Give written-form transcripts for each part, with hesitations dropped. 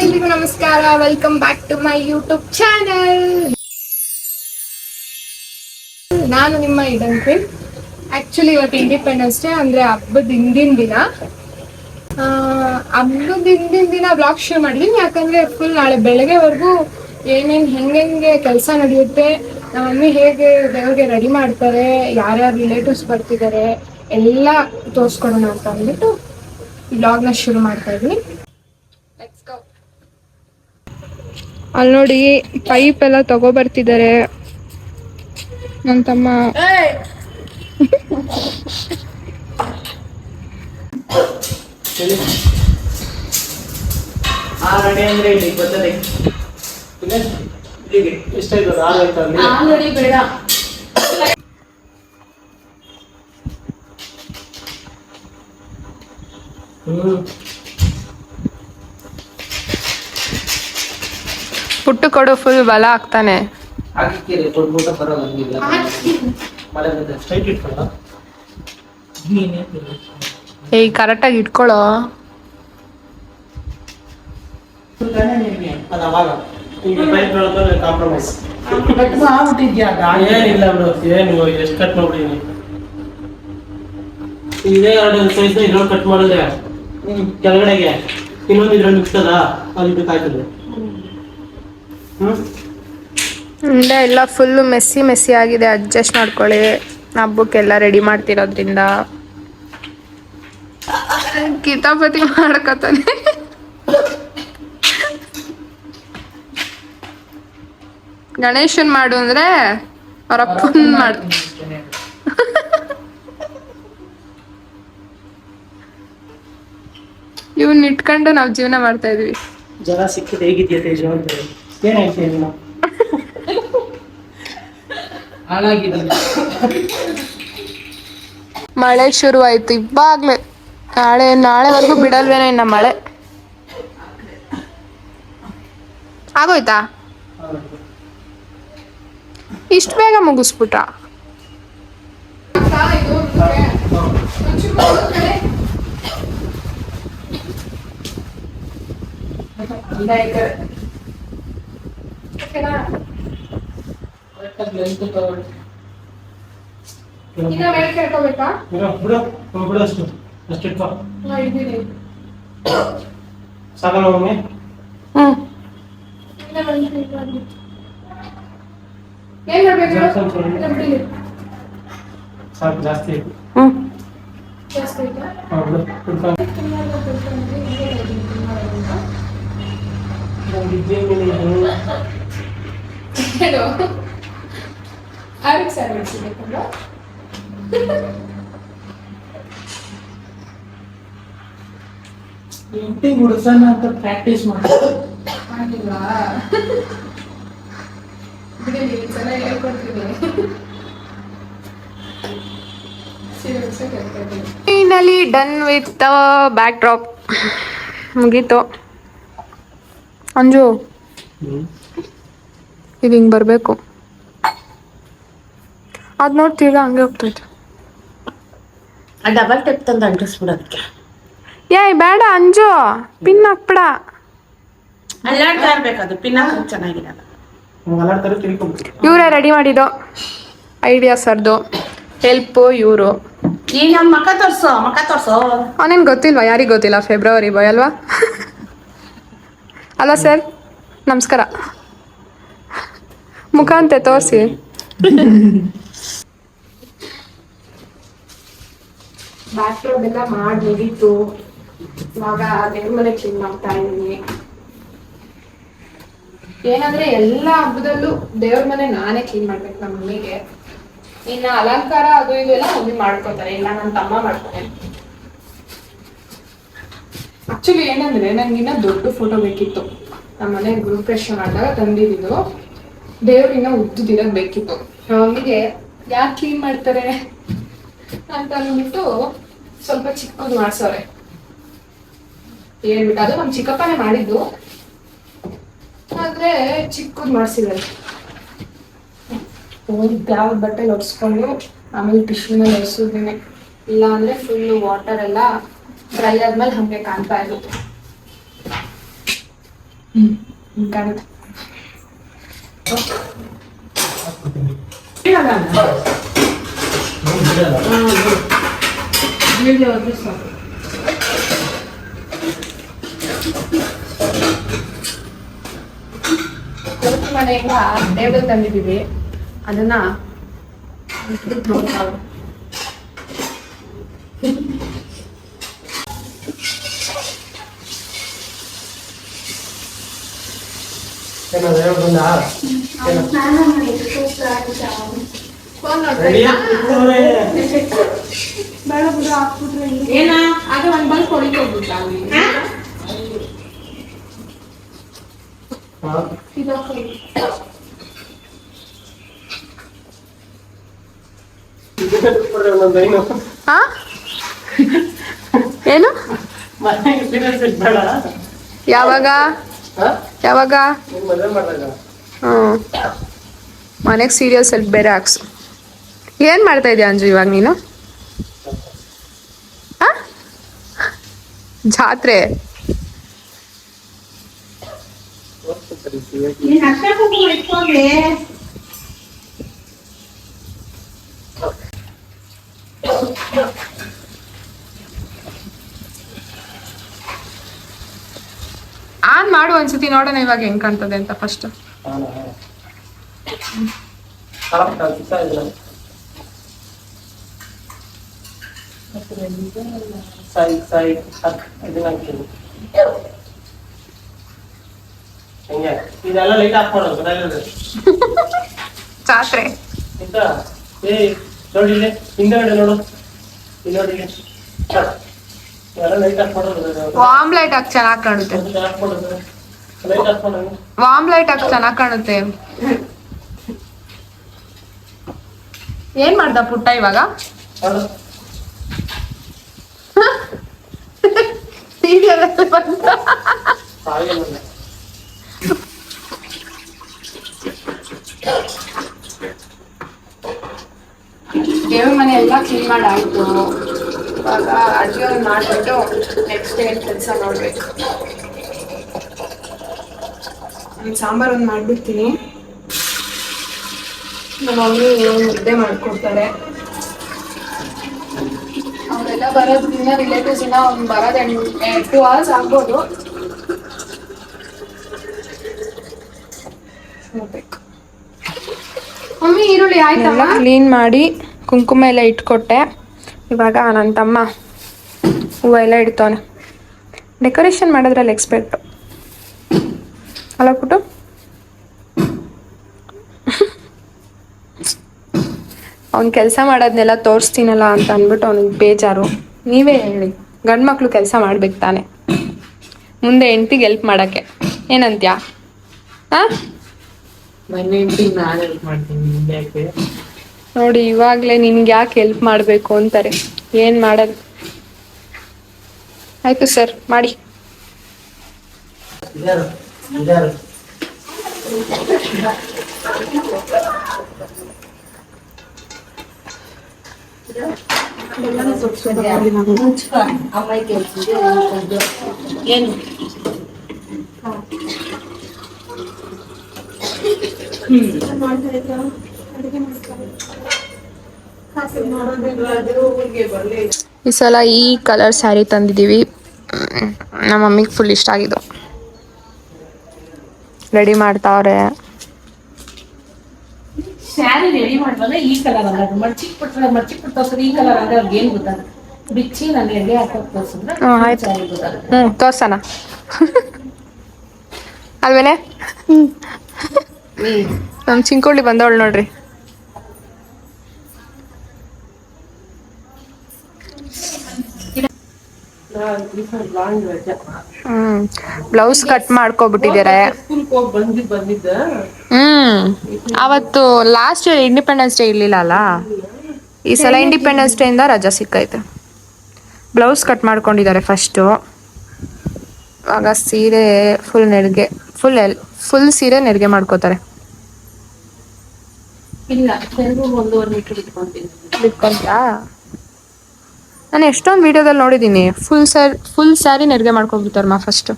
ಎಲ್ರಿಗೂ ನಮಸ್ಕಾರ. Welcome back to my YouTube channel. ನಾನು ನಿಮ್ಮ ಇಡನ್ ಕ್ವೀನ್. ಆಕ್ಚುಲಿ ಇವತ್ತು ಇಂಡಿಪೆಂಡೆನ್ಸ್ ಡೇ, ಅಂದ್ರೆ ಹಬ್ಬದ ಹಿಂದಿನ ದಿನ. ಹಬ್ಬದ ಹಿಂದಿನ ದಿನ ಬ್ಲಾಗ್ ಶುರು ಮಾಡಿದೀನಿ, ಯಾಕಂದ್ರೆ ಫುಲ್ ನಾಳೆ ಬೆಳಗ್ಗೆವರೆಗೂ ಏನೇನು ಹೆಂಗೆ ಕೆಲಸ ನಡೆಯುತ್ತೆ, ನಮ್ಮ ಮಮ್ಮಿ ಹೇಗೆ ದೇವ್ರಿಗೆ ರೆಡಿ ಮಾಡ್ತಾರೆ, ಯಾರ್ಯಾರು ರಿಲೇಟಿವ್ಸ್ ಬರ್ತಿದ್ದಾರೆ ಎಲ್ಲ ತೋರಿಸ್ಕೊಡೋಣ ಅಂತ ಅಂದ್ಬಿಟ್ಟು ಬ್ಲಾಗ್ನ ಶುರು ಮಾಡ್ತಾ ಇದ್ದೀನಿ. ಅಲ್ಲಿ ನೋಡಿ ಪೈಪ್ ಎಲ್ಲ ತಗೋಬರ್ತಿದ್ದಾರೆ ನನ್ನ ತಮ್ಮ. ಪುಟ್ಟು ಕೊಡು, ಫುಲ್ ಬಲ ಆಗ್ತಾನೆ. ಏಯ್ ಕರೆಕ್ಟಾಗಿ ಇಟ್ಕೊಳ್ಳೋ. ಇದೇ ಎರಡು ಸೈಜ್ ಇದ್ರೊಳಗೆ ಕಟ್ ಮಾಡಿದ್ರೆ ಕೆಳಗಡೆಗೆ ಇನ್ನೊಂದು ಇದ್ರಲ್ಲಿ ಮಿಕ್ತದ ಅದು ಕಾಯ್ತದೆ. ಎಲ್ಲ ಫುಲ್ಲು ಮೆಸ್ಸಿ ಆಗಿದೆ, ಅಡ್ಜಸ್ಟ್ ಮಾಡ್ಕೊಳ್ಳಿ. ಹಬ್ಬಕ್ಕೆಲ್ಲ ರೆಡಿ ಮಾಡ್ತಿರೋದ್ರಿಂದ ಕಿತಾಪತಿ ಮಾಡ್ಕೊತಾನೆ. ಗಣೇಶನ್ ಮಾಡು ಅಂದ್ರೆ ಅವ್ರ ಅಪ್ಪನ್ ಮಾಡು. ಇವನ್ ಇಟ್ಕೊಂಡು ನಾವ್ ಜೀವನ ಮಾಡ್ತಾ ಇದೀವಿ. ಜನ ಸಿಕ್ಕಿದೆ ಹೇಗಿದ್ಯಾ ತೇಜ ಅಂತ ಏನಾಯ್ತು ನೀನು ಮಳೆ ಶುರು ಆಯ್ತು ಇವಾಗ್ಲೇ. ನಾಳೆವರೆಗೂ ಬಿಡಲ್ವೇನೋ ಇನ್ನ ಮಳೆ. ಆಗೋಯ್ತಾ? ಇಷ್ಟು ಬೇಗ ಮುಗಿಸ್ಬಿಟ್ಟ? ಸಾಕಲ್ಲ ಒಮ್ಮೆ ಸಾಕು ಜಾಸ್ತಿ ಗುಡ್ಸೋಣ ಅಂತ practice finally done with back drop. ಮುಗೀತು. ಅಂಜು ಇದು ಹಿಂಗೆ ಬರಬೇಕು. ಅದು ನೋಡ್ತೀಗ ಹಂಗೆ ಹೋಗ್ತೈತೆ. ಡಬಲ್ ಟೆಪ್ ತಂದು ಅಂಟಿಸ್ಬಿಡೋದಕ್ಕೆ. ಏಯ್ ಬೇಡ ಅಂಜು, ಪಿನ್ ಹಾಕ್ಬಿಡ. ಅಲ್ಲಾಡ್ತಾ ಇರ್ಬೇಕದು, ಪಿನ್ ಹಾಕೋದು ಚೆನ್ನಾಗಿರಲ್ಲ. ಇವರೇ ರೆಡಿ ಮಾಡಿದ್ದು ಐಡಿಯಾ ಸರ್ದು. ಹೆಲ್ಪು ಇವರು. ಈಗ ನಮ್ಮ ಮಕ್ಕ ತೋರ್ಸೋ ಅವನೇನು ಗೊತ್ತಿಲ್ವಾ? ಯಾರಿಗೆ ಗೊತ್ತಿಲ್ಲ? ಫೆಬ್ರವರಿ ಬಾಯ್ ಅಲ್ವಾ? ಅಲ್ಲ ಸರ್, ನಮಸ್ಕಾರ. ಮುಖ ಅಂತೆ ತೋರಿಸಿ. ಬ್ಯಾಕ್ಡ್ರಾಪ್ ಎಲ್ಲ ಮಾಡಿ ಮುಗೀತು. ಇವಾಗ ದೇವ್ರ ಮನೆ ಕ್ಲೀನ್ ಮಾಡ್ತಾ ಇದ್ದೀನಿ. ಏನಂದ್ರೆ ಎಲ್ಲ ಹಬ್ಬದಲ್ಲೂ ದೇವ್ರ ಮನೆ ನಾನೇ ಕ್ಲೀನ್ ಮಾಡ್ಬೇಕು ನಮ್ಮ ಮಮ್ಮಿಗೆ. ಇನ್ನ ಅಲಂಕಾರ ಅದು ಇದು ಎಲ್ಲ ಮಮ್ಮಿ ಮಾಡ್ಕೋತಾರೆ, ಇಲ್ಲ ನನ್ನ ತಮ್ಮ ಮಾಡ್ತಾನೆ. ಆಕ್ಚುಲಿ ಏನಂದ್ರೆ ನಂಗಿನ್ನ ದೊಡ್ಡ ಫೋಟೋ ಬೇಕಿತ್ತು. ನಮ್ಮ ಮನೆ ಗೃಹಪ್ರವೇಶ ಮಾಡಿದಾಗ ತಂದಿದ್ದು. ದೇವ್ರಿನ್ನ ಉದ್ದಿರೋದು ಬೇಕಿತ್ತು. ನಮ್ಮ ಮಮ್ಮಿಗೆ ಯಾಕೆ ಕ್ಲೀನ್ ಮಾಡ್ತಾರೆ ಅಂತ ಅಂದ್ಬಿಟ್ಟು ಸ್ವಲ್ಪ ಚಿಕ್ಕದು ಮಾಡ್ಸವ್ರೆ. ಹೇಳ್ಬಿಟ್ಟು ಅದು ನಮ್ಮ ಚಿಕ್ಕಪ್ಪನೇ ಮಾಡಿದ್ದು, ಆದ್ರೆ ಚಿಕ್ಕದು ಮಾಡ್ಸಿದ್ದಾರೆ. ಯಾವ ಬಟ್ಟೆ ಒರೆಸ್ಕೊಂಡು ಆಮೇಲೆ ಟಿಶ್ಯೂನಲ್ಲಿ ಒರೆಸಿದ್ದೀನಿ. ಇಲ್ಲ ಅಂದ್ರೆ ಫುಲ್ ವಾಟರ್ ಎಲ್ಲ ಡ್ರೈ ಆದ್ಮೇಲೆ ಹಂಗೆ ಕಾಣ್ತಾ ಇರುತ್ತೆ. ಕರೆಕ್ಟ್. ಮನೆಯಿಂದ ಟೇಬಲ್ ತಂದಿದ್ದೀವಿ, ಅದನ್ನ ನೋಡ್ತಾ ಏನ ಅದು ಒಂದ್ ಬಲ್ಪ್ ಹೊಡಿತು ಹೋಗ್ಬಿಟ್ಟ ಏನು ಮನೆಗೆ ಸೀರಿಯಸ್ ಬೇಡ. ಯಾವಾಗ ಯಾವಾಗ ಮದುವೆ ಮಾಡಿದಾಗ ಮನೆಗೆ ಸೀರಿಯಲ್ ಸ್ವಲ್ಪ ಬೇರೆ ಹಾಕ್ಸು. ಏನು ಮಾಡ್ತಾ ಇದೀಯ ಅಂಜು ಇವಾಗ ನೀನು? ಆ? ಜಾತ್ರೆ ನೀನ್ ಅಕ್ಕ ಕುಂಕುಮ ಇಟ್ಕೊಂಡ್ಲೆ ಆನ್ ಮಾಡು ಒಂದ್ಸತಿ ನೋಡೋಣ ಇವಾಗ ಹೆಂಗ್ ಕಾಣ್ತದೆ ಅಂತ ಫಸ್ಟ್. ಇದೆಲ್ಲ ಲೈಟ್ ಆಫ್ ಮಾಡೋದು ಗೊತ್ತಾಗಲ್ಲ. ಜಾತ್ರೆ ಆಯ್ತಾ? ನೋಡಿ ಹಿಂದಗಡೆ ನೋಡು, ಇಲ್ಲಿ ನೋಡಿ ಎಲ್ಲ ಲೈಟ್ ಆಫ್ ಮಾಡೋದು. ವಾಮ್ ಲೈಟ್ ಹಾಕಿ ಚೆನ್ನಾಗಿ ಕಾಣುತ್ತೆ. ಆಫ್ ಮಾಡೋದು, ಲೈಟ್ ಆಫ್ ಮಾಡೋದು. ವಾಮ್ ಲೈಟ್ ಹಾಕಿ ಚೆನ್ನಾಗಿ ಕಾಣುತ್ತೆ. ಏನ್ ಮಾಡ್ದ ಪುಟ್ಟ ಇವಾಗ? ಮಾಡು. ಹಾಗೆ ಮಾಡು. ದೇವ್ರ ಮನೆ ಎಲ್ಲ ಕ್ಲೀನ್ ಮಾಡಿ ಆಯ್ತು. ಇವಾಗ ಅಡುಗೆ ಒಂದು ಮಾಡ್ಬಿಟ್ಟು ನೆಕ್ಸ್ಟ್ ಏನು ಕೆಲಸ ನೋಡ್ಬೇಕು. ನಾನು ಸಾಂಬಾರು ಒಂದು ಮಾಡ್ಬಿಡ್ತೀನಿ. ನಮ್ಮ ಮಮ್ಮಿ ಮುದ್ದೆ ಮಾಡ್ಕೊಡ್ತಾರೆ. ಅವರೆಲ್ಲ ಬರೋದ್ರಿಂದ ರಿಲೇಟಿವ್ಸ್ ಇನ್ನ ಒಂದು ಬರೋದು 2 hours ಆಗ್ಬೋದು. ನೋಡ್ಬೇಕು. ಮಮ್ಮಿ ಈರುಳ್ಳಿ ಆಯ್ತಲ್ಲ? ಕ್ಲೀನ್ ಮಾಡಿ ಕುಂಕುಮ ಎಲ್ಲ ಇಟ್ಕೊಟ್ಟೆ. ಇವಾಗ ನನ್ನ ತಮ್ಮ ಹೂವು ಎಲ್ಲ ಇಡ್ತಾನೆ. ಡೆಕೋರೇಷನ್ ಮಾಡೋದ್ರಲ್ಲಿ ಎಕ್ಸ್ಪರ್ಟು ಅಲ್ಲ ಪುಟ್ಟು? ಅವ್ನು ಕೆಲಸ ಮಾಡೋದನ್ನೆಲ್ಲ ತೋರಿಸ್ತೀನಲ್ಲ ಅಂತ ಅಂದ್ಬಿಟ್ಟು ಅವ್ನಿಗೆ ಬೇಜಾರು. ನೀವೇ ಹೇಳಿ, ಗಂಡು ಮಕ್ಕಳು ಕೆಲಸ ಮಾಡ್ಬೇಕು ತಾನೆ, ಮುಂದೆ ಹೆಂಡ್ತಿಗೆ ಹೆಲ್ಪ್ ಮಾಡೋಕ್ಕೆ. ಏನಂತ್ಯಾ? ಹಾಂ ನನ್ನ ಹೆಂಡತಿಗೆ ನಾನು ಹೆಲ್ಪ್ ಮಾಡ್ತೀನಿ, ನಿಂಗೆ ಯಾಕೆ? ನೋಡಿ ಇವಾಗಲೇ ನಿನ್ಗೆ ಯಾಕೆ ಹೆಲ್ಪ್ ಮಾಡಬೇಕು ಅಂತಾರೆ. ಏನು ಮಾಡೋದು? ಆಯಿತು ಸರ್, ಮಾಡಿ. ಇದಾರು, ಇದಾರು. ಏನು ಈ ಸಲ ಈ ಕಲರ್ ಸ್ಯಾರಿ ತಂದಿದ್ದೀವಿ. ನಮ್ಮ ಮಮ್ಮಿಗೆ ಫುಲ್ ಇಷ್ಟ ಆಗಿದ್ದು. ರೆಡಿ ಮಾಡ್ತಾವ್ರೆ. ಸ್ಯಾರಿ ರೆಡಿ ಮಾಡುವಾಗ ಈ ಕಲರ್ ಅಲ್ಲ, ಮಡ್ಚಿಕ್ ತೋರ್ಸಿದ್ರೆ ಈ ಕಲರ್ ಆದ್ರೆ ಅವ್ರಿಗೆ ಏನ್ ಗೊತ್ತಾಗ ಬಿಚ್ಚಿ ನಾನು ಎಡೆ ಹಾಕೋಕ್ ತೋರ್ಸಿದ್ರೆ ಆಯ್ತು. ಸ್ಯಾರಿ ಗೊತ್ತಾಗ. ತೋರ್ಸಣ ಅಲ್ವೇನೆ? ನಮ್ಮ ಚಿಂಕೋಳಿ ಬಂದವಳು ನೋಡ್ರಿ. ಬ್ಲೌಸ್ ಕಟ್ ಮಾಡ್ಕೊಬಿಟ್ಟಿದ್ದಾರೆ. ಬಂದಿದ್ದ ಅವತ್ತು ಲಾಸ್ಟ್ ಇಂಡಿಪೆಂಡೆನ್ಸ್ ಡೇ ಇರ್ಲಿಲ್ಲ ಅಲ್ಲ, ಈ ಸಲ ಇಂಡಿಪೆಂಡೆನ್ಸ್ ಡೇ ಇಂದ ರಜಾ ಸಿಕ್ಕೈತೆ. ಬ್ಲೌಸ್ ಕಟ್ ಮಾಡ್ಕೊಂಡಿದ್ದಾರೆ ಫಸ್ಟು. ಆಗ ಸೀರೆ ಫುಲ್ ನೆರಿಗೆ, ಫುಲ್ ಸೀರೆ ನೆರಿಗೆ ಮಾಡ್ಕೋತಾರೆ. ಇಲ್ಲ, 1.5 ಮೀಟರ್ ಬಿಟ್ಕೊಂತಾ? ನಾನು ಎಷ್ಟೊಂದು ವಿಡಿಯೋದಲ್ಲಿ ನೋಡಿದ್ದೀನಿ ಫುಲ್ ಸ್ಯಾರಿ ನೆರಿಗೆ ಮಾಡ್ಕೊಬಿಡ್ತಾರಮ್ಮ ಫಸ್ಟು.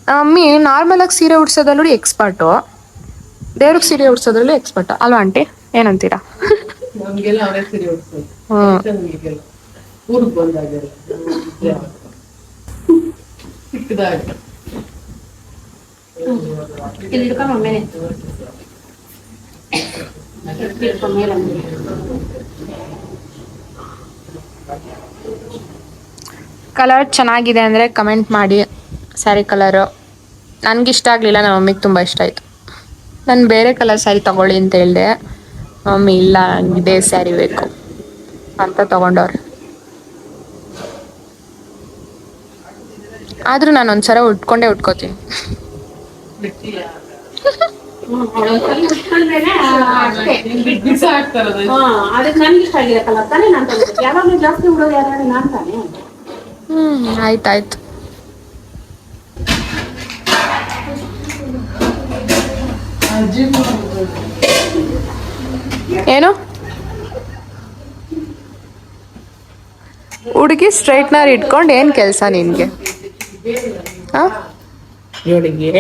ಮಮ್ಮಿ ನಾರ್ಮಲ್ ಆಗಿ ಸೀರೆ ಉಡ್ಸೋದ್ರಲ್ಲಿ ಎಕ್ಸ್ಪರ್ಟು, ದೇವ್ರಿಗೆ ಸೀರೆ ಉಡ್ಸೋದ್ರಲ್ಲೂ ಎಕ್ಸ್ಪರ್ಟ್ ಅಲ್ವಾ ಆಂಟಿ? ಏನಂತೀರಾ? ನಮ್ಗೆಲ್ಲ ಅವರೇ ಸೀರೆ ಉಡ್ಸೋದು. ಹ್ಮ್. ನಮ್ಗೆಲ್ಲ ಊರಿಗೆ ಬಂದಾಗೆಲ್ಲ ಚಿಕ್ಕದಾಗ ಇಲ್ಲಿ ಹಿಡ್ಕೊಂಡು ಒಮ್ಮೆನೆ ಮೇಲೆ ಕಲರ್ ಚೆನ್ನಾಗಿದೆ ಅಂದರೆ ಕಮೆಂಟ್ ಮಾಡಿ. ಸ್ಯಾರಿ ಕಲರು ನನಗಿಷ್ಟ ಆಗಲಿಲ್ಲ, ನಮ್ಮ ಮಮ್ಮಿಗೆ ತುಂಬ ಇಷ್ಟ ಆಯಿತು. ನಾನು ಬೇರೆ ಕಲರ್ ಸ್ಯಾರಿ ತೊಗೊಳ್ಳಿ ಅಂತ ಹೇಳಿದೆ, ಮಮ್ಮಿ ಇಲ್ಲ ನಂಗೆ ಇದೇ ಸ್ಯಾರಿ ಬೇಕು ಅಂತ ತೊಗೊಂಡವ್ರೆ. ಆದರೂ ನಾನು ಒಂದ್ಸಲ ಉಟ್ಕೋತೀನಿ. ಉಟ್ಕೊಂಡ್ಮೇಲೆ ಅಷ್ಟೇ. ಬಿಸ ಆಗ್ತಾರದು. ಅದಕ್ಕೆ ನನ್ಗೆ ಇಷ್ಟ ಆಗಿದೆ ಕಲರ್ ತಾನೇ ನಾನು ತಗೋಬೇಕು. ಯಾವಾಗಲೂ ಜಾಸ್ತಿ ಉಡೋದು ಯಾರು ನಾನು ತಾನೇ. ಆಯ್ತಾಯ್ತು. ಏನು ಹುಡುಗಿ ಸ್ಟ್ರೈಟ್ನರ್ ಇಟ್ಕೊಂಡು ಏನು ಕೆಲಸ ನಿನಗೆ? ಇವಳಿಗೆ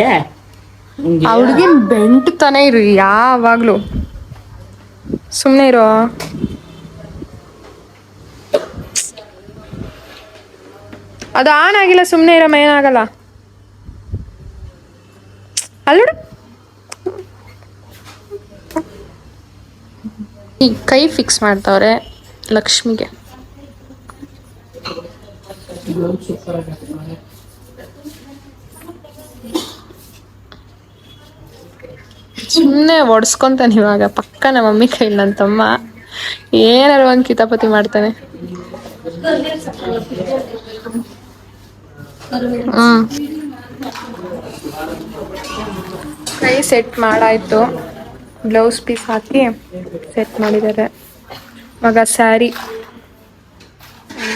ಆ ಹುಡುಗಿನ ಬೆಂಟ್ ತಾನೇ ಇರು ಯಾವಾಗ್ಲೂ. ಸುಮ್ಮನೆ ಇರೋ. ಅದು ಆನ್ ಆಗಿಲ್ಲ, ಸುಮ್ಮನೆ ಇರಮ್ಮ, ಏನಾಗಲ್ಲ. ಅಲ್ಲೋಡು, ಈ ಕೈ ಫಿಕ್ಸ್ ಮಾಡ್ತಾವ್ರೆ ಲಕ್ಷ್ಮಿಗೆ. ಸುಮ್ಮನೆ ಒಡ್ಸ್ಕೊಂತಾನೆ ಇವಾಗ ಪಕ್ಕ ನಮ್ಮ ಮಮ್ಮಿ ಕೈ. ನನ್ನ ತಮ್ಮ ಏನಾರು ಒಂದು ಕಿತಾಪತಿ ಮಾಡ್ತಾನೆ. ಕೈ ಸೆಟ್ ಮಾಡಾಯ್ತು, ಬ್ಲೌಸ್ ಪೀಸ್ ಹಾಕಿ ಸೆಟ್ ಮಾಡಿದ್ದಾರೆ. ಮಗ ಸ್ಯಾರಿ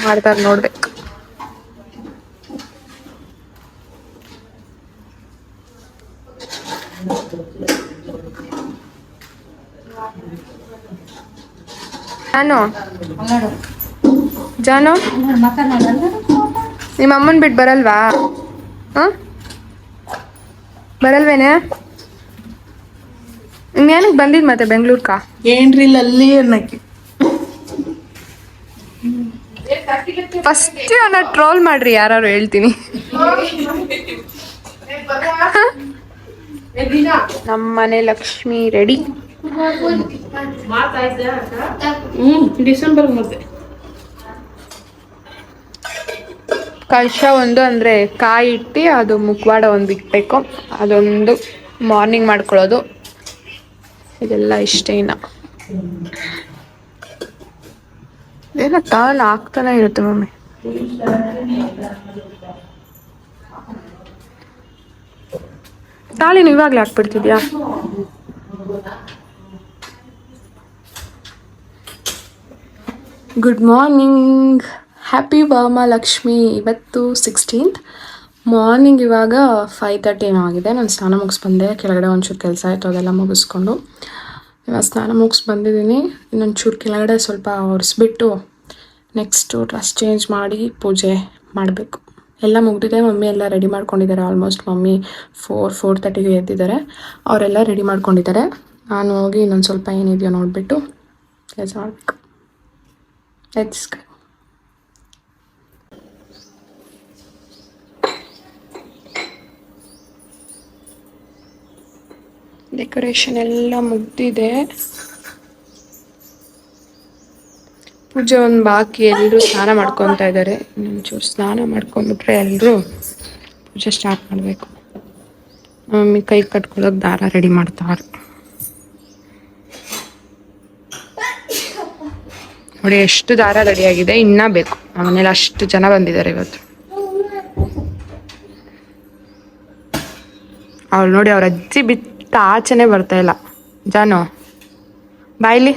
ಮಾಡ್ತಾರೆ ನೋಡ್ಬೇಕು. ಜಾನು ನಿಮ್ಮ ಅಮ್ಮನ್ ಬಿಟ್ಟು ಬರಲ್ವಾ? ಬರಲ್ವೇನೆ? ಇನ್ನೇನಕ್ಕೆ ಬಂದಿದ್ ಮತ್ತೆ ಬೆಂಗ್ಳೂರ್ಕ? ಏನ್ರಿ ಅಲ್ಲಿ ಅನ್ನಕ್ಕೆ ಫಸ್ಟ್ ನನ್ನ ಟ್ರೋಲ್ ಮಾಡ್ರಿ ಯಾರು ಹೇಳ್ತೀನಿ. ನಮ್ಮನೆ ಲಕ್ಷ್ಮಿ ರೆಡಿ. ಡಿಸೆಂಬರ್ ಮತ್ತೆ ಕಳಶ ಒಂದು ಅಂದರೆ ಕಾಯಿ ಇಟ್ಟು ಅದು ಮುಖವಾಡ ಒಂದು ಇಕ್ಬೇಕು, ಅದೊಂದು ಮಾರ್ನಿಂಗ್ ಮಾಡ್ಕೊಳ್ಳೋದು. ಇದೆಲ್ಲ ಇಷ್ಟೇ. ಇನ್ನು ಏನೋ ಟರ್ನ್ ಆಗ್ತಾನೆ ಇರುತ್ತೆ ಮಮ್ಮಿ. ತಾಳಿನ ಇವಾಗಲೇ ಹಾಕ್ಬಿಡ್ತಿದ್ಯಾ? Good morning, happy Varamahalakshmi. ಇವತ್ತು 16th ಮಾರ್ನಿಂಗ್. ಇವಾಗ 5:30 ಏನೋ ಆಗಿದೆ. ನಾನು ಸ್ನಾನ ಮುಗಿಸ್ ಬಂದೆ. ಕೆಳಗಡೆ ಒಂಚೂರು ಕೆಲಸ ಆಯಿತು, ಅದೆಲ್ಲ ಮುಗಿಸ್ಕೊಂಡು ಇವಾಗ ಸ್ನಾನ ಮುಗಿಸ್ ಬಂದಿದ್ದೀನಿ. ಇನ್ನೊಂಚೂರು ಕೆಳಗಡೆ ಸ್ವಲ್ಪ ಒರೆಸ್ಬಿಟ್ಟು ನೆಕ್ಸ್ಟು ಡ್ರೆಸ್ ಚೇಂಜ್ ಮಾಡಿ ಪೂಜೆ ಮಾಡಬೇಕು. ಎಲ್ಲ ಮುಗಿದಿದೆ. ಮಮ್ಮಿ ಎಲ್ಲ ರೆಡಿ ಮಾಡ್ಕೊಂಡಿದ್ದಾರೆ. ಆಲ್ಮೋಸ್ಟ್ ಮಮ್ಮಿ 4:30ಗೆ ಎದ್ದಿದ್ದಾರೆ. ಅವರೆಲ್ಲ ರೆಡಿ ಮಾಡ್ಕೊಂಡಿದ್ದಾರೆ. ನಾನು ಹೋಗಿ ಇನ್ನೊಂದು ಸ್ವಲ್ಪ ಏನಿದೆಯೋ ನೋಡಿಬಿಟ್ಟು ಕೆಲಸ ಮಾಡಬೇಕು. Let's go. ಡೆಕೋರೇಷನ್ ಎಲ್ಲ ಮುಗ್ದಿದೆ. ಪೂಜೆ ಒಂದು ಬಾಕಿ. ಎಲ್ಲರೂ ಸ್ನಾನ ಮಾಡ್ಕೊತಾ ಇದ್ದಾರೆ. ಇನ್ನೊಂಚೂರು ಸ್ನಾನ ಮಾಡ್ಕೊಂಡ್ಬಿಟ್ರೆ ಎಲ್ಲರೂ ಪೂಜೆ ಸ್ಟಾರ್ಟ್ ಮಾಡಬೇಕು. ಮಮ್ಮಿ ಕೈ ಕಟ್ಕೊಳ್ಳೋಕೆ ದಾರ ರೆಡಿ ಮಾಡ್ತಾರೆ. ನೋಡಿ ಎಷ್ಟು ದಾರ ರೆಡಿಯಾಗಿದೆ, ಇನ್ನೂ ಬೇಕು. ನಮ್ಮ ಮನೇಲಿ ಅಷ್ಟು ಜನ ಬಂದಿದ್ದಾರೆ ಇವತ್ತು. ಅವಳು ನೋಡಿ ಅವ್ರ ಅಜ್ಜಿ ಬಿಟ್ಟು ಆಚೆನೆ ಬರ್ತಾ ಇಲ್ಲ. ಜಾನು ಬಾಯ್ಲಿ.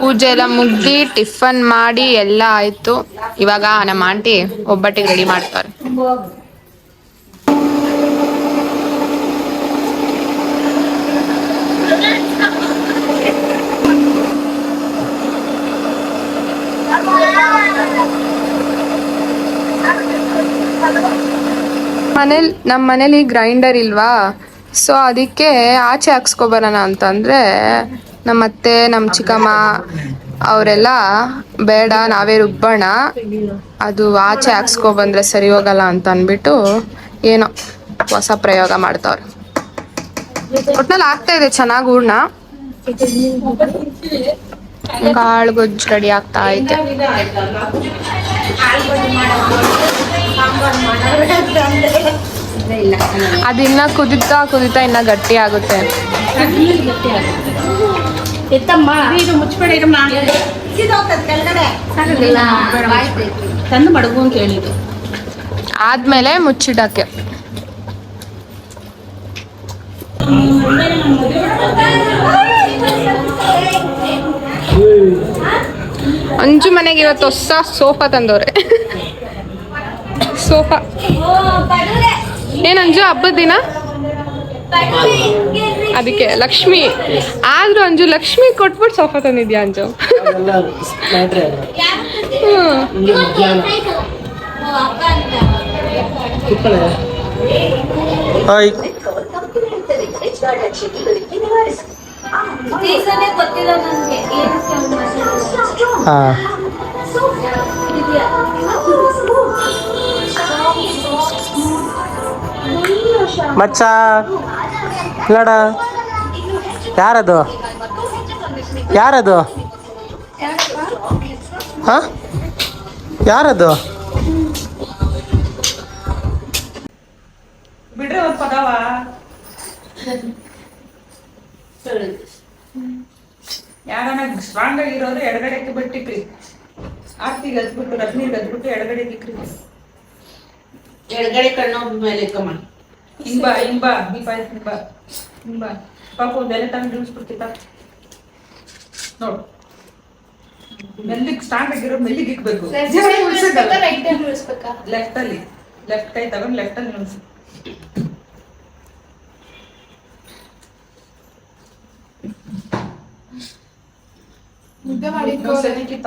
ಪೂಜೆ ಎಲ್ಲ ಮುಗ್ದು ಟಿಫನ್ ಮಾಡಿ ಎಲ್ಲ ಆಯ್ತು. ಇವಾಗ ನಮ್ಮ ಆಂಟಿ ಒಬ್ಬಟ್ಟಿಗೆ ರೆಡಿ ಮಾಡ್ತಾರೆ. ನಮ್ಮ ಮನೇಲಿ ಗ್ರೈಂಡರ್ ಇಲ್ವಾ, ಸೊ ಅದಕ್ಕೆ ಆಚೆ ಹಾಕ್ಸ್ಕೊಬರೋಣ ಅಂತಂದ್ರೆ ನಮ್ಮ ಅತ್ತೆ ನಮ್ಮ ಚಿಕ್ಕಮ್ಮ ಅವರೆಲ್ಲ ಬೇಡ ನಾವೇ ರುಬ್ಬೋಣ, ಅದು ಆಚೆ ಹಾಕ್ಸ್ಕೊಬಂದ್ರೆ ಸರಿ ಹೋಗಲ್ಲ ಅಂತ ಅಂದ್ಬಿಟ್ಟು ಏನೋ ಹೊಸ ಪ್ರಯೋಗ ಮಾಡ್ತಾವ್ರೆ. ಒಟ್ನಲ್ಲಿ ಆಗ್ತಾ ಇದೆ ಚೆನ್ನಾಗಿ ಹೂರ್ಣ. ಕಾಳು ಗೊಜ್ಜು ರೆಡಿ ಆಗ್ತಾ ಐತೆ. ಅದಿನ್ನ ಕುದಿತಾ ಕುದಿತಾ ಇನ್ನ ಗಟ್ಟಿ ಆಗುತ್ತೆ. ತಂದು ಮಡಗು ಅಂತ ಹೇಳಿದ್ದು ಆದ್ಮೇಲೆ ಮುಚ್ಚಿಡಕ್ಕೆ. ಅಂಜು ಮನೆಗೆ ಇವತ್ತು ಹೊಸ ಸೋಫಾ ತಂದವ್ರೆ. ಸೋಫಾ ಏನಂಜು ಹಬ್ಬದ ದಿನ ಅದಕ್ಕೆ ಲಕ್ಷ್ಮಿ ಆದ್ರೂ ಅಂಜು ಲಕ್ಷ್ಮಿ ಕೊಟ್ಬಿಟ್ಟು ಸೋಫಾ ತಂದಿದ್ಯಾ ಅಂಜು? ಮಚ್ಚ ನೋಡ ಯಾರದು ಯಾರದು ಹಾ ಯಾರದು ಬಿಡ್ರೆ ಒಂದು ಪದವ ಯಾರನ್ನ ಸ್ಟ್ರಾಂಗ್ ಆಗಿರೋದ್ರೆ ಎಡಗಡೆಗೆ ಬಿಟ್ಟಿಕ್ರಿ. ಆರ್ತಿಗೆ ಹತ್ಬಿಟ್ಟು ರತ್ನಿಗೆ ಹತ್ಬಿಟ್ಟು ಎಡಗಡೆಗೆ ಇಕ್ರಿ. ಎಡಗಡೆ ಕಣ್ಣು ಮೇಲೆ ಕಮ್ಮ ಹಿಂಬ ಹಿಂಬ ದೀಪ ಹಿಂಬ ಹಿಂಬ ಪಾಪ ಬೆಲೆ ತಂದು ಇಳಿಸ್ಬಿಡ್ತಿತ್ತ ನೋಡು. ಮೆಲ್ಲಿಗೆ ಸ್ಟ್ರಾಂಗ್ ಆಗಿರೋ ಮೆಲ್ಲಿಗೆ ಇಕ್ಬೇಕು. ಲೆಫ್ಟ್ ಅಲ್ಲಿ ಲೆಫ್ಟ್ ಕೈ ತಗೊಂಡು ಲೆಫ್ಟ್ ಅಲ್ಲಿ ನಿಲ್ಸಿ. ಮುದ್ದೆ ಮಾಡಿ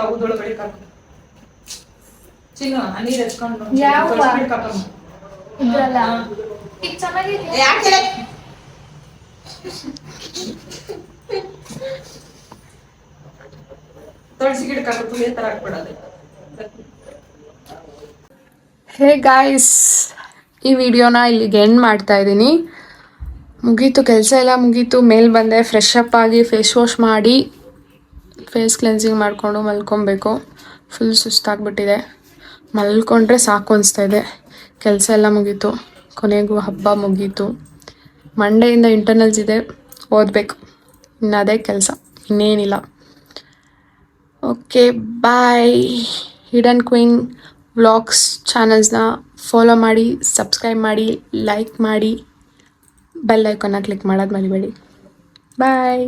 ತವುದೊಳಗಡೆ ಕಾಕು ಚಿನ್ನು ನೀರ್ ಹಚ್ಕೊಂಡು ತುಳಸಿ ಗಿಡಕ್ಕೆ ಹಾಕೋದು ಈ ತರ ಹಾಕ್ಬಿಡೋದು. ಹೇ ಗಾಯ್ಸ್, ಈ ವಿಡಿಯೋನ ಇಲ್ಲಿಗೆ ಎಂಡ್ ಮಾಡ್ತಾ ಇದ್ದೀನಿ. ಮುಗೀತು, ಕೆಲಸ ಎಲ್ಲ ಮುಗೀತು. ಮೇಲೆ ಬಂದೆ, ಫ್ರೆಶ್ ಅಪ್ ಆಗಿ ಫೇಸ್ ವಾಶ್ ಮಾಡಿ ಫೇಸ್ ಕ್ಲೆನ್ಸಿಂಗ್ ಮಾಡಿಕೊಂಡು ಮಲ್ಕೊಬೇಕು. ಫುಲ್ ಸುಸ್ತಾಗ್ಬಿಟ್ಟಿದೆ. ಮಲ್ಕೊಂಡ್ರೆ ಸಾಕು ಅನಿಸ್ತಾ ಇದೆ. ಕೆಲಸ ಎಲ್ಲ ಮುಗೀತು, ಕೊನೆಗೂ ಹಬ್ಬ ಮುಗೀತು. ಮಂಡೆಯಿಂದ ಇಂಟರ್ನಲ್ಸ್ ಇದೆ, ಓದಬೇಕು. ಇನ್ನು ಅದೇ ಕೆಲಸ, ಇನ್ನೇನಿಲ್ಲ. Okay bye. Hidden queen vlogs ಚಾನಲ್ಸ್ನ ಫಾಲೋ ಮಾಡಿ, ಸಬ್ಸ್ಕ್ರೈಬ್ ಮಾಡಿ, ಲೈಕ್ ಮಾಡಿ, ಬೆಲ್ ಐಕಾನ್ನ ಕ್ಲಿಕ್ ಮಾಡೋದು ಮರಿಬೇಡಿ. ಬಾಯ್.